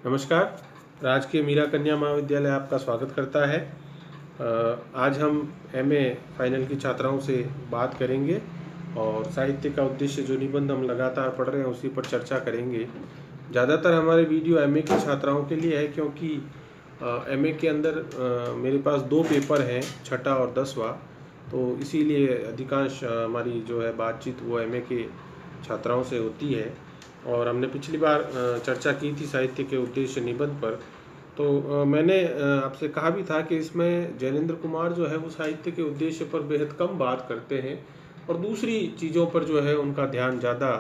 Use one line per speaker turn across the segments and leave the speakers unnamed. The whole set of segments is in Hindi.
नमस्कार। राजकीय मीरा कन्या महाविद्यालय आपका स्वागत करता है। आज हम एमए फाइनल की छात्राओं से बात करेंगे और साहित्य का उद्देश्य जो निबंध हम लगातार पढ़ रहे हैं उसी पर चर्चा करेंगे। ज़्यादातर हमारे वीडियो एमए की छात्राओं के लिए है क्योंकि एमए के अंदर मेरे पास 2 पेपर हैं, छठा और 10वां, तो इसीलिए अधिकांश हमारी जो है बातचीत वो एमए के छात्राओं से होती है। और हमने पिछली बार चर्चा की थी साहित्य के उद्देश्य निबंध पर, तो मैंने आपसे कहा भी था कि इसमें जैनेंद्र कुमार जो है वो साहित्य के उद्देश्य पर बेहद कम बात करते हैं और दूसरी चीज़ों पर जो है उनका ध्यान ज़्यादा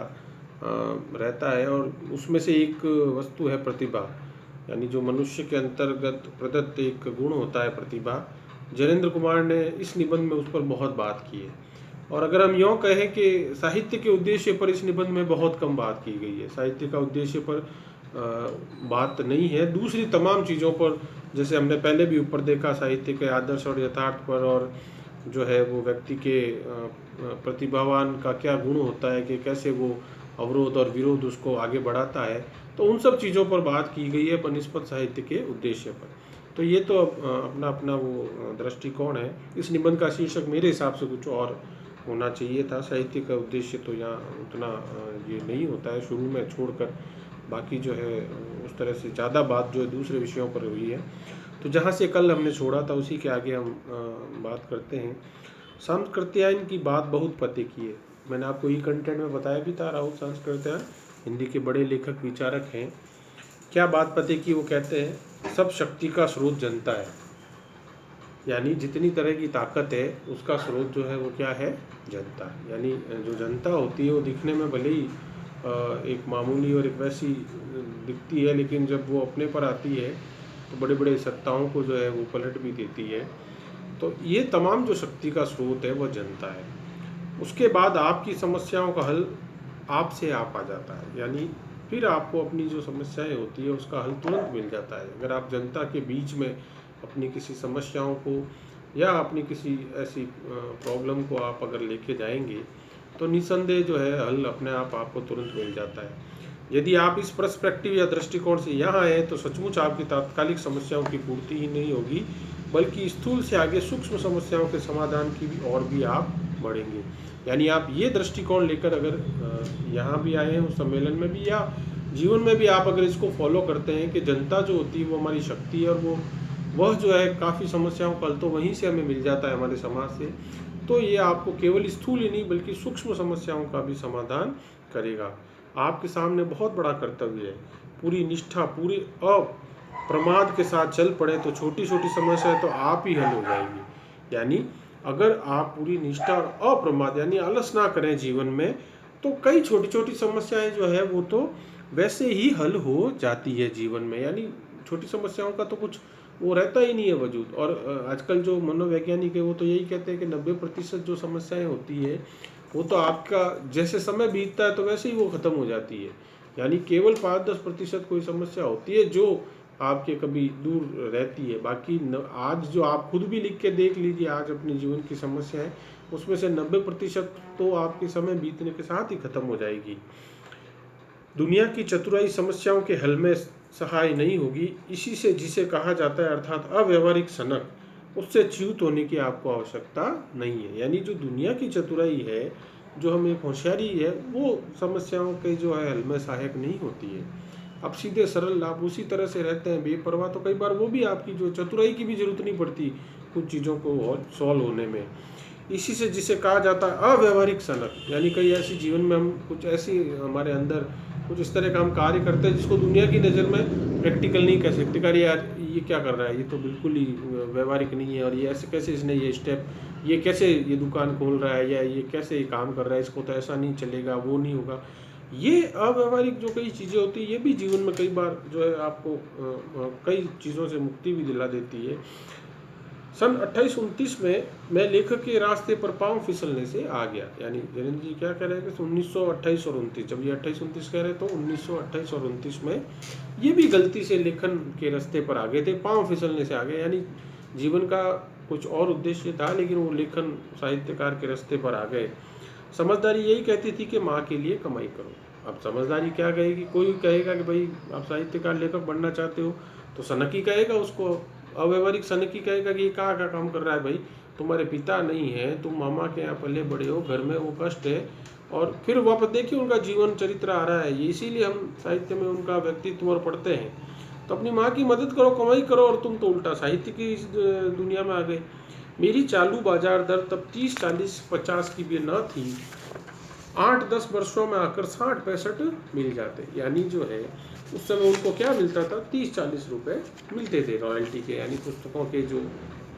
रहता है। और उसमें से एक वस्तु है प्रतिभा, यानी जो मनुष्य के अंतर्गत प्रदत्त एक गुण होता है प्रतिभा। जैनेंद्र कुमार ने इस निबंध में उस पर बहुत बात की है। और अगर हम यूँ कहें कि साहित्य के उद्देश्य पर इस निबंध में बहुत कम बात की गई है, साहित्य का उद्देश्य पर बात नहीं है, दूसरी तमाम चीज़ों पर, जैसे हमने पहले भी ऊपर देखा साहित्य के आदर्श और यथार्थ पर, और जो है वो व्यक्ति के प्रतिभावान का क्या गुण होता है कि कैसे वो अवरोध और विरोध उसको आगे बढ़ाता है, तो उन सब चीज़ों पर बात की गई है बनिस्पत साहित्य के उद्देश्य पर। तो ये तो अपना अपना वो दृष्टिकोण है। इस निबंध का शीर्षक मेरे हिसाब से कुछ और होना चाहिए था। साहित्य का उद्देश्य तो यहाँ उतना ये नहीं होता है, शुरू में छोड़कर बाकी जो है उस तरह से ज़्यादा बात जो है दूसरे विषयों पर हुई है। तो जहाँ से कल हमने छोड़ा था उसी के आगे हम बात करते हैं। सांस्कृत्यायन की बात बहुत पते की है, मैंने आपको ई कंटेंट में बताया भी था। राहुल सांस्कृत्यायन हिंदी के बड़े लेखक विचारक हैं। क्या बात पते की, वो कहते हैं सब शक्ति का स्रोत जनता है, यानी जितनी तरह की ताकत है उसका स्रोत जो है वो क्या है, जनता। यानी जो जनता होती है वो दिखने में भले ही एक मामूली और एक वैसी दिखती है, लेकिन जब वो अपने पर आती है तो बड़े बड़े सत्ताओं को जो है वो पलट भी देती है। तो ये तमाम जो शक्ति का स्रोत है वो जनता है। उसके बाद आपकी समस्याओं का हल आपसे आप आ जाता है, यानी फिर आपको अपनी जो समस्याएं होती है उसका हल तुरंत मिल जाता है। अगर आप जनता के बीच में अपनी किसी समस्याओं को या अपनी किसी ऐसी प्रॉब्लम को आप अगर लेके जाएंगे तो निसंदेह जो है हल अपने आप आपको तुरंत मिल जाता है। यदि आप इस पर्सपेक्टिव या दृष्टिकोण से यहाँ आए तो सचमुच आपकी तात्कालिक समस्याओं की पूर्ति ही नहीं होगी, बल्कि स्थूल से आगे सूक्ष्म समस्याओं के समाधान की भी और भी आप बढ़ेंगे। यानी आप ये दृष्टिकोण लेकर अगर यहाँ भी आए हैं उस सम्मेलन में भी या जीवन में भी आप अगर इसको फॉलो करते हैं कि जनता जो होती है वो हमारी शक्ति है और वह जो है काफ़ी समस्याओं का हल तो वहीं से हमें मिल जाता है हमारे समाज से, तो ये आपको केवल स्थूल ही नहीं बल्कि सूक्ष्म समस्याओं का भी समाधान करेगा। आपके सामने बहुत बड़ा कर्तव्य है, पूरी निष्ठा पूरी अप्रमाद के साथ चल पड़े तो छोटी छोटी समस्याएं तो आप ही हल हो जाएगी। यानी अगर आप पूरी निष्ठा और अप्रमाद यानी आलस ना करें जीवन में, तो कई छोटी छोटी समस्याएं जो है वो तो वैसे ही हल हो जाती है जीवन में। यानी छोटी समस्याओं का तो कुछ वो रहता ही नहीं है वजूद। और आजकल जो मनोवैज्ञानिक है वो तो यही कहते हैं कि 90% जो समस्याएं होती है वो तो आपका जैसे समय बीतता है तो वैसे ही वो ख़त्म हो जाती है। यानी केवल 5-10% कोई समस्या होती है जो आपके कभी दूर रहती है। बाकी आज जो आप खुद भी लिख के देख लीजिए, आज अपने जीवन की समस्याएं, उसमें से 90% तो आपके समय बीतने के साथ ही ख़त्म हो जाएगी। दुनिया की चतुराई समस्याओं के हल में सहाय नहीं होगी, इसी से जिसे कहा जाता है अर्थात अव्यवहारिक सनक, उससे च्युत होने की आपको आवश्यकता नहीं है। यानी जो दुनिया की चतुराई है, जो हमें होशियारी है, वो समस्याओं के जो है हल में सहायक नहीं होती है। अब सीधे सरल आप उसी तरह से रहते हैं बेपरवाह, तो कई बार वो भी आपकी जो चतुराई की भी जरूरत नहीं पड़ती कुछ चीज़ों को सॉल्व होने में। इसी से जिसे कहा जाता है अव्यवहारिक सनक, यानी कई ऐसी जीवन में हम कुछ ऐसी हमारे अंदर कुछ इस तरह का हम कार्य करते हैं जिसको दुनिया की नज़र में प्रैक्टिकल नहीं कह सकते। अरे यार ये क्या कर रहा है, ये तो बिल्कुल ही व्यवहारिक नहीं है, और ये ऐसे कैसे इसने ये स्टेप, ये कैसे ये दुकान खोल रहा है, या ये कैसे ये काम कर रहा है, इसको तो ऐसा नहीं चलेगा, वो नहीं होगा। ये अव्यवहारिक जो कई चीज़ें होती है ये भी जीवन में कई बार जो है आपको कई चीज़ों से मुक्ति भी दिला देती है। सन 2829 में मैं लेखक के रास्ते पर पांव फिसलने से आ गया। यानी जैनेंद्र जी क्या कह रहे हैं कि 1928 और 29, जब ये 28-29 कह रहे तो 1928 और 29 में ये भी गलती से लेखन के रास्ते पर आ गए थे, पांव फिसलने से आ गए। यानी जीवन का कुछ और उद्देश्य था लेकिन वो लेखन साहित्यकार के रास्ते पर आ गए। समझदारी यही कहती थी कि माँ के लिए कमाई करो। अब समझदारी क्या कहेगी? कोई कहेगा कि भाई आप साहित्यकार लेखक बनना चाहते हो, तो सनकी कहेगा उसको, अव्यवहारिक सनकी कहेगा कि ये कहाँ का काम कर रहा है भाई, तुम्हारे पिता नहीं है, तुम मामा के यहाँ पले बड़े हो, घर में वो कष्ट है। और फिर वापस देखिए उनका जीवन चरित्र आ रहा है, ये इसीलिए हम साहित्य में उनका व्यक्तित्व और पढ़ते हैं। तो अपनी माँ की मदद करो, कमाई करो, और तुम तो उल्टा साहित्य की इस दुनिया में आ गए। मेरी चालू बाजार दर तब 30, 40, 50 की भी न थी, 8, 10 वर्षों में आकर 60, 65 मिल जाते। यानी जो है उस समय उनको क्या मिलता था, 30, 40 रुपए मिलते थे रॉयल्टी के, यानी पुस्तकों के जो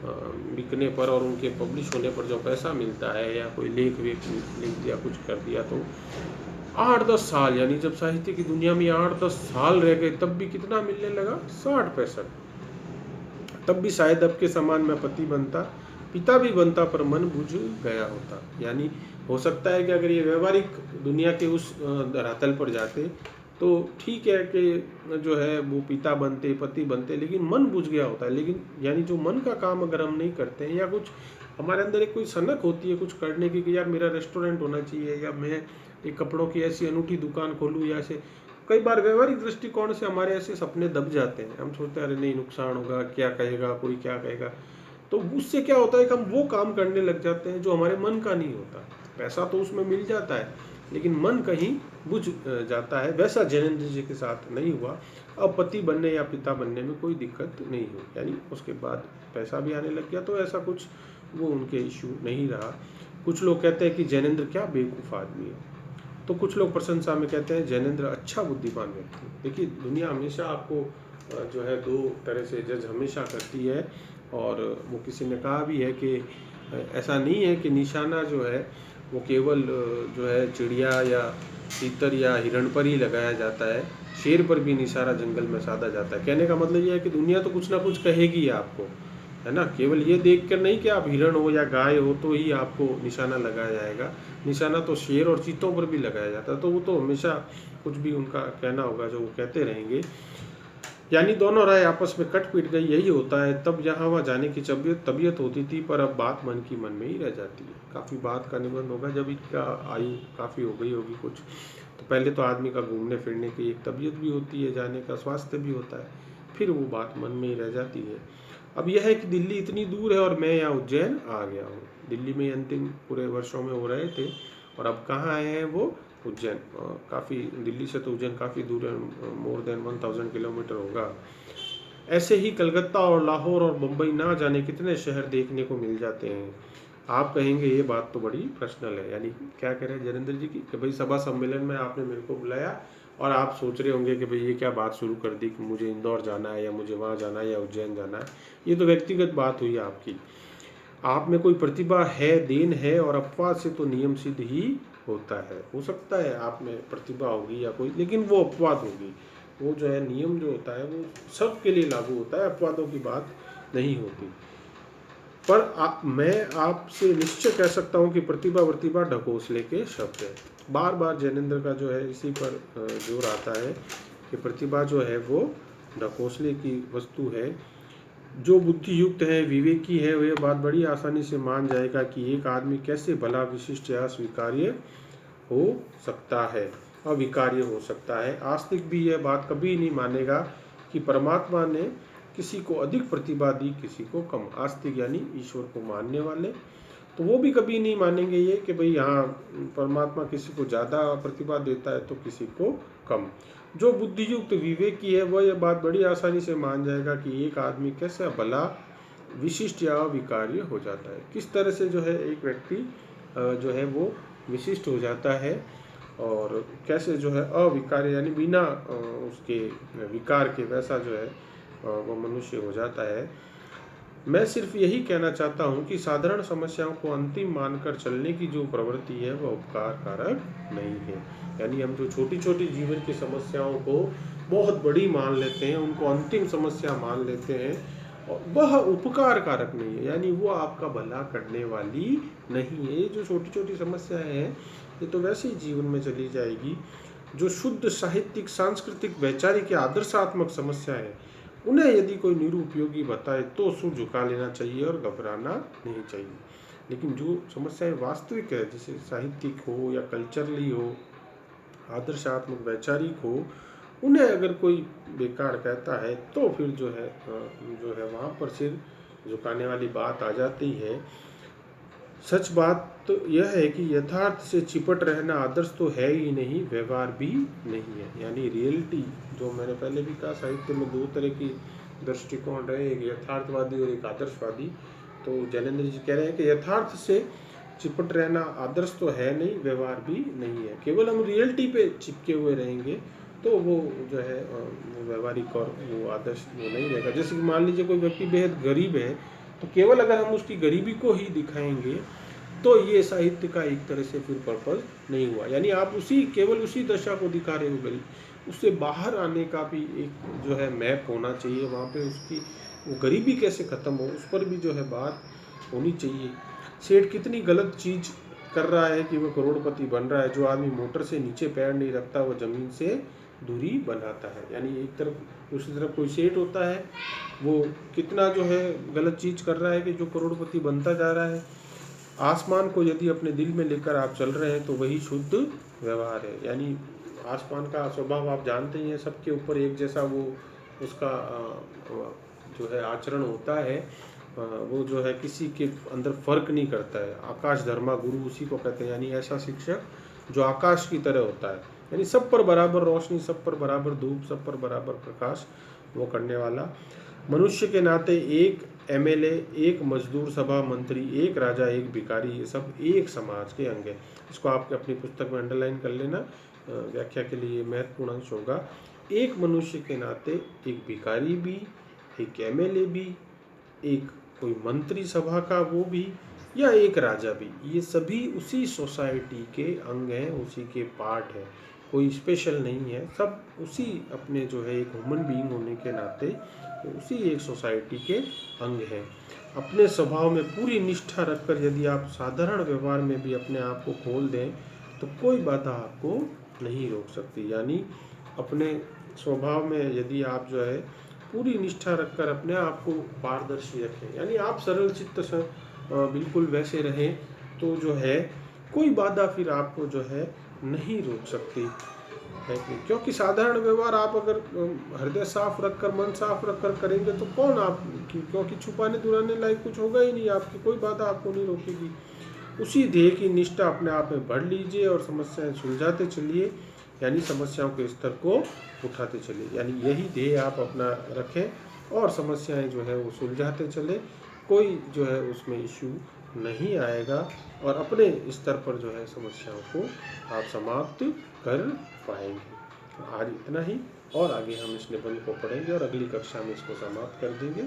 बिकने पर और उनके पब्लिश होने पर जो पैसा मिलता है, या कोई लेख वेख लिख दिया, कुछ कर दिया, तो 8, 10 साल, यानी जब साहित्य की दुनिया में 8, 10 साल रह गए, तब भी कितना मिलने लगा, 60, 65। तब भी शायद अब के समान मैं पति बनता, पिता भी बनता, पर मन बुझ गया होता। यानी हो सकता है कि अगर ये व्यवहारिक दुनिया के उस धरातल पर जाते तो ठीक है कि जो है वो पिता बनते, पति बनते, लेकिन मन बुझ गया होता है। लेकिन यानी जो मन का काम अगर हम नहीं करते हैं, या कुछ हमारे अंदर एक कोई सनक होती है कुछ करने की कि यार मेरा रेस्टोरेंट होना चाहिए, या मैं एक कपड़ों की ऐसी अनूठी दुकान खोलूँ, या ऐसे कई बार व्यवहारिक दृष्टिकोण से हमारे ऐसे सपने दब जाते हैं। हम सोचते हैं अरे नहीं, नुकसान होगा, क्या कहेगा, कोई क्या कहेगा। तो उससे क्या होता है कि हम वो काम करने लग जाते हैं जो हमारे मन का नहीं होता। पैसा तो उसमें मिल जाता है, लेकिन मन कहीं बुझ जाता है। वैसा जैनेन्द्र जी के साथ नहीं हुआ। अब पति बनने या पिता बनने में कोई दिक्कत नहीं हुई, यानी उसके बाद पैसा भी आने लग गया, तो ऐसा कुछ वो उनके इशू नहीं रहा। कुछ लोग कहते हैं कि जैनेन्द्र क्या बेवकूफ़ आदमी है, तो कुछ लोग प्रशंसा में कहते हैं जैनेन्द्र अच्छा बुद्धिमान व्यक्ति। देखिए दुनिया हमेशा आपको जो है दो तरह से जज हमेशा करती है, और वो किसी ने कहा भी है कि ऐसा नहीं है कि निशाना जो है वो केवल जो है चिड़िया या तीतर या हिरण पर ही लगाया जाता है, शेर पर भी निशाना जंगल में साधा जाता है। कहने का मतलब ये है कि दुनिया तो कुछ ना कुछ कहेगी आपको, है ना। केवल ये देख कर नहीं कि आप हिरण हो या गाय हो तो ही आपको निशाना लगाया जाएगा। निशाना तो शेर और चीतों पर भी लगाया जाता है, तो वो तो हमेशा कुछ भी उनका कहना होगा जो वो कहते रहेंगे। यानी दोनों राय आपस में कट पीट गई, यही होता है। तब यहाँ वहाँ जाने की तबीयत होती थी, पर अब बात मन की मन में ही रह जाती है। काफ़ी बात का निबंध होगा, जब इसका आयु काफ़ी हो गई होगी कुछ, तो पहले तो आदमी का घूमने फिरने की एक तबीयत भी होती है, जाने का स्वास्थ्य भी होता है, फिर वो बात मन में ही रह जाती है। अब यह है कि दिल्ली इतनी दूर है और मैं यहाँ उज्जैन आ गया हूँ। दिल्ली में अंतिम पूरे वर्षों में हो रहे थे, और अब कहाँ आए हैं वो, उज्जैन। काफ़ी दिल्ली से तो उज्जैन काफ़ी दूर है, मोर देन 1000 किलोमीटर होगा। ऐसे ही कलकत्ता और लाहौर और मुंबई ना जाने कितने शहर देखने को मिल जाते हैं। आप कहेंगे ये बात तो बड़ी पर्सनल है, यानी क्या कह रहे हैं जैनेन्द्र जी की कि भाई सभा सम्मेलन में आपने मेरे को बुलाया और आप सोच रहे होंगे कि भाई ये क्या बात शुरू कर दी कि मुझे इंदौर जाना है, या मुझे वहाँ जाना है, या उज्जैन जाना है। ये तो व्यक्तिगत बात हुई आपकी। आप में कोई प्रतिभा है, देन है, और अपवाद से तो नियम सिद्ध ही होता है। हो सकता है आप में प्रतिभा होगी या कोई, लेकिन वो अपवाद होगी। वो जो है नियम जो होता है वो सबके लिए लागू होता है, अपवादों की बात नहीं होती। पर मैं आपसे निश्चय कह सकता हूँ कि प्रतिभा ढकोसले के शब्द है। बार बार जैनेन्द्र का जो है इसी पर जोर आता है कि प्रतिभा जो है वो ढकोसले की वस्तु है। जो बुद्धि युक्त है, विवेकी है, वह बात बड़ी आसानी से मान जाएगा कि एक आदमी कैसे भला विशिष्ट या स्वीकार्य हो सकता है, अविकार्य हो सकता है। आस्तिक भी यह बात कभी नहीं मानेगा कि परमात्मा ने किसी को अधिक प्रतिभा दी, किसी को कम। आस्तिक यानी ईश्वर को मानने वाले, तो वो भी कभी नहीं मानेंगे ये कि भाई हाँ परमात्मा किसी को ज़्यादा प्रतिभा देता है तो किसी को कम। जो बुद्धियुक्त विवेकी है वह यह बात बड़ी आसानी से मान जाएगा कि एक आदमी कैसे भला विशिष्ट या अविकार्य हो जाता है। किस तरह से जो है एक व्यक्ति जो है वो विशिष्ट हो जाता है, और कैसे जो है अविकार्य यानी बिना उसके विकार के वैसा जो है वो मनुष्य हो जाता है। मैं सिर्फ यही कहना चाहता हूँ कि साधारण समस्याओं को अंतिम मानकर चलने की जो प्रवृत्ति है वह उपकार कारक नहीं है। यानी हम जो छोटी छोटी जीवन की समस्याओं को बहुत बड़ी मान लेते हैं, उनको अंतिम समस्या मान लेते हैं, और वह उपकार कारक नहीं है, यानी वो आपका भला करने वाली नहीं है। ये जो छोटी छोटी समस्याएं हैं ये तो वैसे ही जीवन में चली जाएगी। जो शुद्ध साहित्यिक, सांस्कृतिक, वैचारिक या आदर्शात्मक समस्याएं हैं, उन्हें यदि कोई निरुपयोगी बताए तो सिर झुका लेना चाहिए और घबराना नहीं चाहिए। लेकिन जो समस्याएं वास्तविक है, जैसे साहित्यिक हो या कल्चरली हो, आदर्शात्मक वैचारिक हो, उन्हें अगर कोई बेकार कहता है तो फिर जो है वहाँ पर सिर झुकाने वाली बात आ जाती है। सच बात तो यह है कि यथार्थ से चिपट रहना आदर्श तो है ही नहीं, व्यवहार भी नहीं है। यानी रियलिटी, जो मैंने पहले भी कहा, साहित्य में दो तरह की दृष्टिकोण रहे, एक यथार्थवादी और एक आदर्शवादी। तो जैनेन्द्र जी कह रहे हैं कि यथार्थ से चिपट रहना आदर्श तो है नहीं, व्यवहार भी नहीं है। केवल हम रियलिटी पे चिपके हुए रहेंगे तो वो जो है वो व्यवहारिक और वो आदर्श वो नहीं रहेगा। जैसे कि मान लीजिए कोई व्यक्ति बेहद गरीब है, तो केवल अगर हम उसकी गरीबी को ही दिखाएंगे तो ये साहित्य का एक तरह से फिर पर्पज नहीं हुआ। यानी आप केवल उसी दशा को दिखा रहे हो गरीब, उससे बाहर आने का भी एक जो है मैप होना चाहिए। वहाँ पे उसकी वो गरीबी कैसे ख़त्म हो, उस पर भी जो है बात होनी चाहिए। सेठ कितनी गलत चीज़ कर रहा है कि वो करोड़पति बन रहा है। जो आदमी मोटर से नीचे पैर नहीं रखता वो ज़मीन से दूरी बनाता है। यानी एक तरफ, दूसरी तरफ कोई सेठ होता है, वो कितना जो है गलत चीज़ कर रहा है कि जो करोड़पति बनता जा रहा है। आसमान को यदि अपने दिल में लेकर आप चल रहे हैं तो वही शुद्ध व्यवहार है। यानी आसमान का स्वभाव आप जानते ही हैं, सबके ऊपर एक जैसा वो उसका जो है आचरण होता है। वो जो है किसी के अंदर फर्क नहीं करता है। आकाश धर्मा गुरु उसी को कहते हैं। यानी ऐसा शिक्षक जो आकाश की तरह होता है, यानी सब पर बराबर रोशनी, सब पर बराबर धूप, सब पर बराबर प्रकाश वो करने वाला। मनुष्य के नाते एक एमएलए, एक मजदूर सभा मंत्री, एक राजा, एक भिखारी, ये सब एक समाज के अंग है। इसको आप अपनी पुस्तक में अंडरलाइन कर लेना, व्याख्या के लिए महत्वपूर्ण अंश होगा। एक मनुष्य के नाते एक भिखारी भी, एक एमएलए भी, एक कोई मंत्री सभा का वो भी, या एक राजा भी, ये सभी उसी सोसाइटी के अंग हैं, उसी के पार्ट हैं। कोई स्पेशल नहीं है, सब उसी अपने जो है एक ह्यूमन बीइंग होने के नाते उसी एक सोसाइटी के अंग हैं। अपने स्वभाव में पूरी निष्ठा रखकर यदि आप साधारण व्यवहार में भी अपने आप को खोल दें तो कोई बाधा आपको नहीं रोक सकती। यानी अपने स्वभाव में यदि आप जो है पूरी निष्ठा रखकर अपने आप को पारदर्शी रखें, यानी आप सरल चित्त से बिल्कुल वैसे रहें, तो जो है कोई बाधा फिर आपको जो है नहीं रोक सकती है। क्योंकि साधारण व्यवहार आप अगर हृदय साफ रखकर, मन साफ रखकर करेंगे तो कौन आप, क्योंकि छुपाने दुराने लायक कुछ होगा ही नहीं, आपकी कोई बाधा आपको नहीं रोकेगी। उसी ध्येय की निष्ठा अपने आप में बढ़ लीजिए और समस्याएं सुलझाते चलिए, यानी समस्याओं के स्तर को उठाते चलिए। यानी यही ध्येय आप अपना रखें और समस्याएं जो है वो सुलझाते चले, कोई जो है उसमें इश्यू नहीं आएगा और अपने स्तर पर जो है समस्याओं को आप समाप्त कर पाएंगे। आज इतना ही, और आगे हम इस निबंध को पढ़ेंगे और अगली कक्षा में इसको समाप्त कर देंगे।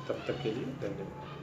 तब तक के लिए धन्यवाद।